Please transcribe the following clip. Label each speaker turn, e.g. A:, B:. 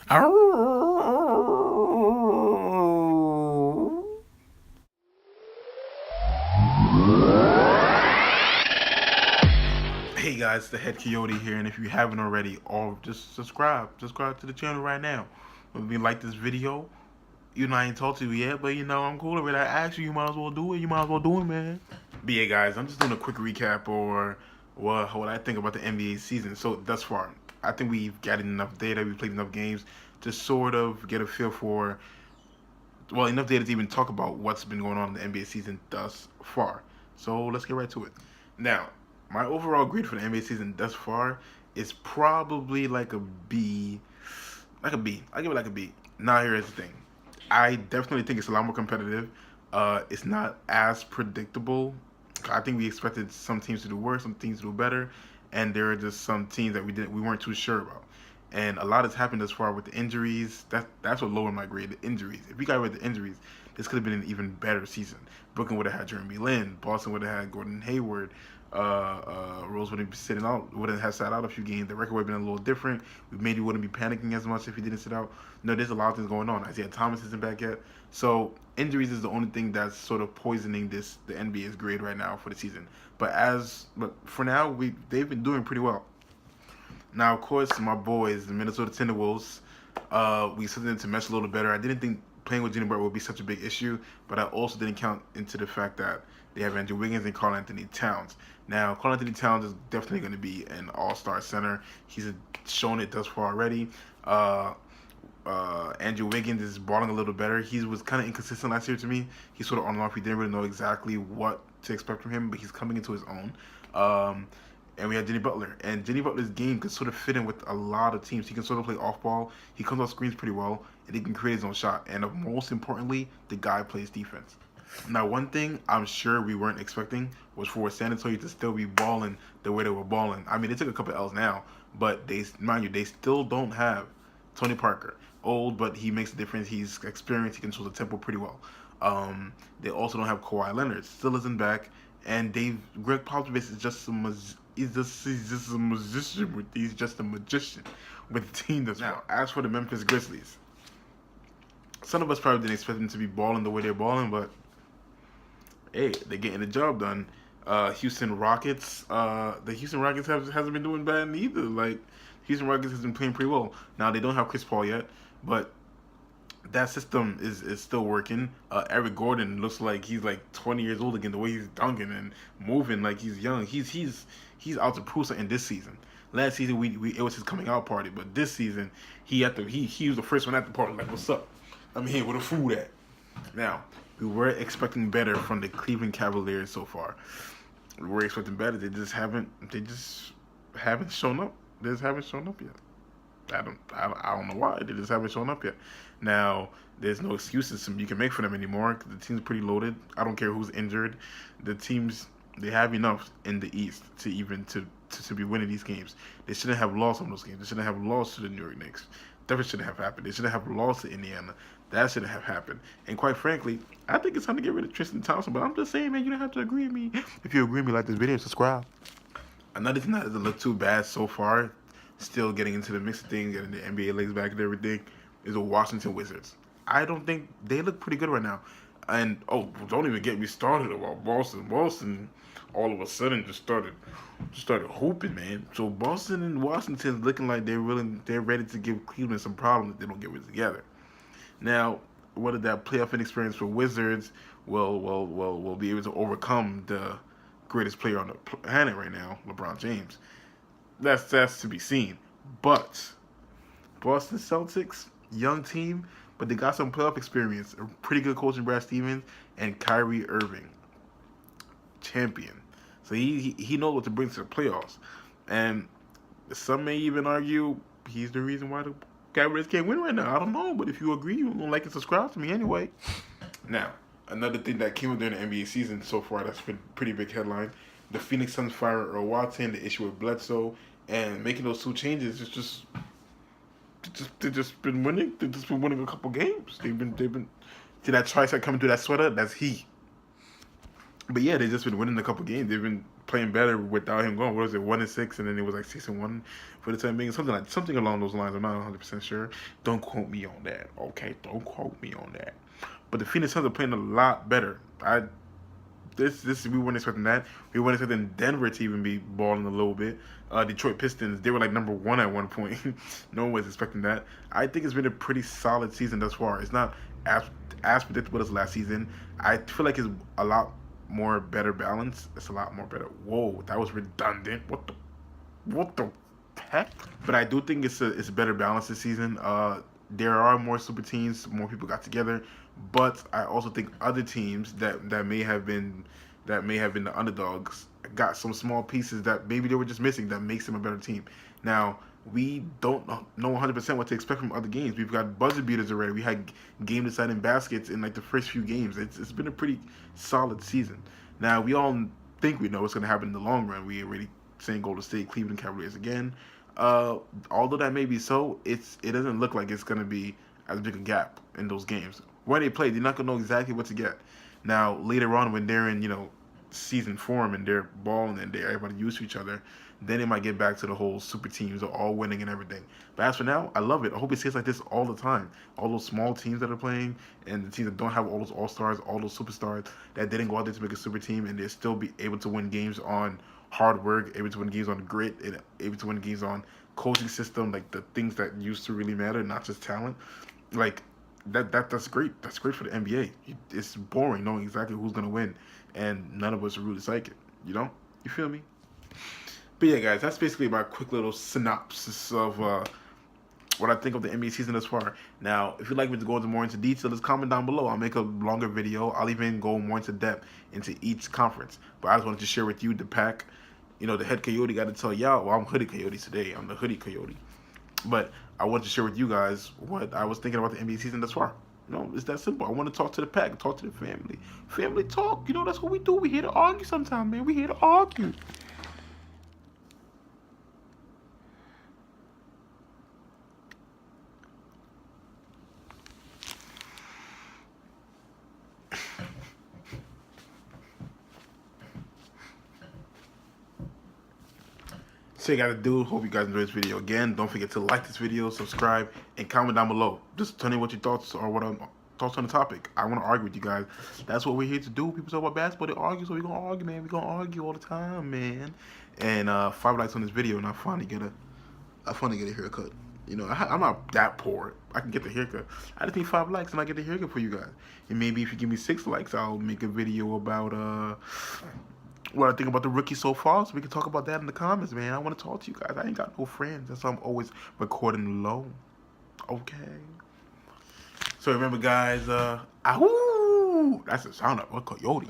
A: Hey guys, the Head Coyote here, and if you haven't already, just subscribe to the channel right now. If you like this video, I ain't talked to you yet, but I'm cool with it. I asked you, you might as well do it. You might as well do it, man. But yeah, guys, I'm just doing a quick recap or what I think about the NBA season. So thus far, I think we've gotten enough data, we've played enough games to sort of get a feel for, well, enough data to even talk about what's been going on in the NBA season thus far. So let's get right to it. Now, my overall grade for the NBA season thus far is probably like a B. Like a B. I give it like a B. Now here's the thing. I definitely think it's a lot more competitive. It's not as predictable. I think we expected some teams to do worse, some teams to do better, and there are just some teams that we weren't too sure about. And a lot has happened as far with the injuries. That's what lowered my grade. The injuries. If we got rid of the injuries, this could have been an even better season. Brooklyn would have had Jeremy Lin. Boston would have had Gordon Hayward. Rose wouldn't be sitting out. Wouldn't have sat out a few games. The record would have been a little different. We maybe wouldn't be panicking as much if he didn't sit out. No, there's a lot of things going on. Isaiah Thomas isn't back yet. So injuries is the only thing that's sort of poisoning the NBA's grade right now for the season. But for now, they've been doing pretty well. Now, of course, my boys, the Minnesota Timberwolves, we expected them to mesh a little better. I didn't think playing with Jimmy Butler would be such a big issue, but I also didn't count into the fact that they have Andrew Wiggins and Karl Anthony Towns. Now, Karl Anthony Towns is definitely going to be an all-star center. He's shown it thus far already. Andrew Wiggins is balling a little better. He was kind of inconsistent last year to me. He's sort of on and off. We didn't really know exactly what to expect from him, but he's coming into his own. And we had Jimmy Butler. And Jimmy Butler's game could sort of fit in with a lot of teams. He can sort of play off ball. He comes off screens pretty well, and he can create his own shot. And most importantly, the guy plays defense. Now, one thing I'm sure we weren't expecting was for San Antonio to still be balling the way they were balling. I mean, they took a couple L's now, but mind you, they still don't have Tony Parker. Old, but he makes a difference. He's experienced. He controls the tempo pretty well. They also don't have Kawhi Leonard. Still isn't back. And Greg Popovich is just he's just a magician. He's just a magician with the team that's now. As for the Memphis Grizzlies, some of us probably didn't expect them to be balling the way they're balling, but hey, they're getting the job done. Houston Rockets, the Houston Rockets hasn't been doing bad neither. Like Houston Rockets has been playing pretty well. Now they don't have Chris Paul yet, but that system is still working. Eric Gordon looks like he's like 20 years old again. The way he's dunking and moving like he's young. He's out to prove something this season. Last season it was his coming out party, but this season he was the first one at the party. Like, what's up? I'm here with the food at. Now we were expecting better from the Cleveland Cavaliers so far. We were expecting better. They just haven't shown up. They just haven't shown up yet. I don't know why. They just haven't shown up yet. Now, there's no excuses you can make for them anymore because the team's pretty loaded. I don't care who's injured. The teams, they have enough in the East to even to be winning these games. They shouldn't have lost on those games. They shouldn't have lost to the New York Knicks. Definitely shouldn't have happened. They shouldn't have lost to Indiana. That shouldn't have happened. And quite frankly, I think it's time to get rid of Tristan Thompson. But I'm just saying, man, you don't have to agree with me. If you agree with me, like this video, subscribe. Another thing that doesn't look too bad so far, still getting into the mix of things, getting the NBA legs back and everything, is the Washington Wizards. I don't think they look pretty good right now. And don't even get me started about Boston. Boston all of a sudden just started hooping, man. So Boston and Washington looking like they're ready to give Cleveland some problems if they don't get it together. Now, whether that playoff inexperience for Wizards will be able to overcome the greatest player on the planet right now, LeBron James, that's to be seen. But Boston Celtics, young team, but they got some playoff experience. A pretty good coach in Brad Stevens and Kyrie Irving, champion. So he knows what to bring to the playoffs. And some may even argue he's the reason why the Cavaliers can't win right now. I don't know, but if you agree, you don't like and subscribe to me anyway. Now, another thing that came up during the NBA season so far that's been a pretty big headline: the Phoenix Suns fire Earl Watson, the issue with Bledsoe, and making those two changes is they've just been winning. They've just been winning a couple games. They've been. See that tricep coming through that sweater? That's heat. But yeah, they've just been winning a couple games. They've been playing better without him going. What was it, 1-6, and then it was like 6-1 for the time being, something along those lines. I'm not 100% sure. Don't quote me on that, okay? Don't quote me on that. But the Phoenix Suns are playing a lot better. This we weren't expecting that. We weren't expecting Denver to even be balling a little bit. Detroit Pistons, they were like number one at one point. No one was expecting that. I think it's been a pretty solid season thus far. It's not as predictable as last season. I feel like it's a lot more better balance. It's a lot more better. Whoa, that was redundant. What the heck? But I do think it's a better balance this season. There are more super teams, more people got together, but I also think other teams that may have been the underdogs got some small pieces that maybe they were just missing that makes them a better team. Now we don't know 100% what to expect from other games. We've got buzzer beaters already. We had game deciding baskets in like the first few games. It's been a pretty solid season. Now we all think we know what's going to happen in the long run. We already saying Golden State, Cleveland Cavaliers again. Although that may be so, it doesn't look like it's gonna be as big a gap in those games. When they play, they're not gonna know exactly what to get. Now later on, when they're in season form and they're balling and everybody used to each other, then it might get back to the whole super teams are all winning and everything. But as for now, I love it. I hope it stays like this all the time. All those small teams that are playing and the teams that don't have all those all stars, all those superstars that didn't go out there to make a super team and they still be able to win games on hard work, able to win games on grit, and able to win games on coaching system, like the things that used to really matter, not just talent. Like that's great. That's great for the NBA. It's boring knowing exactly who's gonna win, and none of us are really psychic. You feel me? But yeah, guys, that's basically my quick little synopsis of what I think of the NBA season thus far. Now, if you'd like me to go into more into detail, just comment down below. I'll make a longer video. I'll even go more into depth into each conference. But I just wanted to share with you the pack. The head Coyote got to tell y'all, well, I'm Hoodie Coyote today. I'm the Hoodie Coyote. But I want to share with you guys what I was thinking about the NBA season thus far. It's that simple. I want to talk to the pack, talk to the family. Family talk. That's what we do. We here to argue sometimes, man. We here to argue. So you gotta do. Hope you guys enjoyed this video. Again, don't forget to like this video, subscribe, and comment down below. Just tell me what your thoughts are, thoughts on the topic. I want to argue with you guys. That's what we're here to do. People talk about basketball, they argue, so we're gonna argue, man. We're gonna argue all the time, man. And 5 likes on this video, and I finally get a haircut. I'm not that poor. I can get the haircut. I just need 5 likes, and I get the haircut for you guys. And maybe if you give me 6 likes, I'll make a video about what I think about the rookie so far, so we can talk about that in the comments, man. I want to talk to you guys. I ain't got no friends. That's why I'm always recording low. Okay. So remember, guys, ahoo! That's the sound of a coyote.